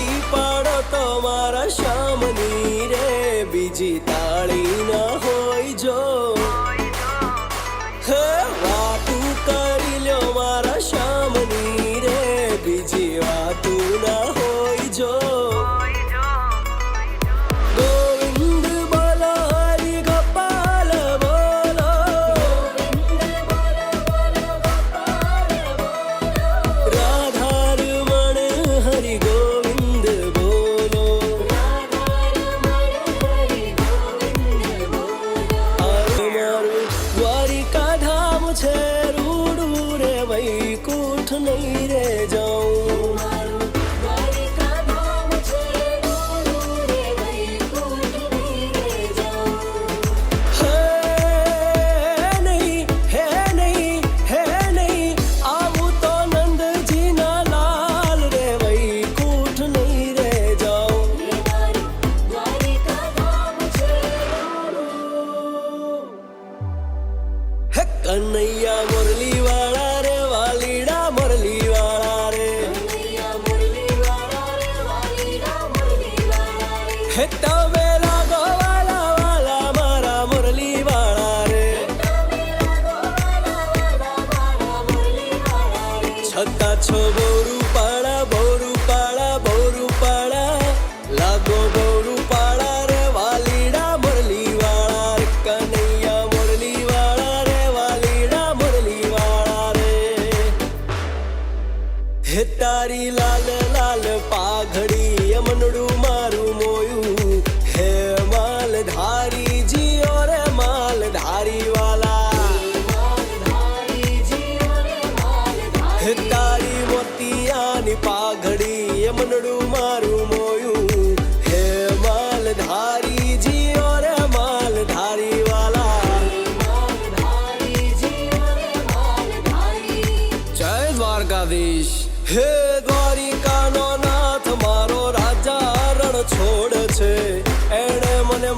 તાળી પાડો તો મારા શ્યામની રે, બીજી તાળી ના હોય જો હે વાતું કરી લ્યો મારા શ્યામની રે, બીજી વાતું ના હોય જો ગોવિંદ બોલો હરિ ગોપાલ બોલો, રાધારમણ હરિ ગોવિંદ બોલો, મારું દ્વારિકા ધામ છે રૂડું રે વૈકુંઠ નહીં રે જાઉં, કનૈયા મુરલી વાળા રે વાલીડા મુરલી વાળા રે, હે તમે લાગો વાલા વાલા મારા મુરલી વાળા રે, છતાં છો બોરું પાડા બોરું પાડા બોરું પાડા, લાગો બોરું પાડા રે વાલીડા મુરલી વાળા રે, કનૈયા મુરલી વાળા રે વાલીડા મુરલી વાળા રે, હે તારી લાલ લાલ પાઘડી યમનડું મારું મોયું, હે માલધારી જીઓ રે માલધારી વાલા, હે તારી મોતિયાની પાઘડી યમનડું મારું મોયું, હે માલધારી જીઓ રે માલધારી વાલા, જય દ્વારકાધીશ. હે દ્વારિકાનો નાથ મારો રાજા રણ છોડ છે, એણે મને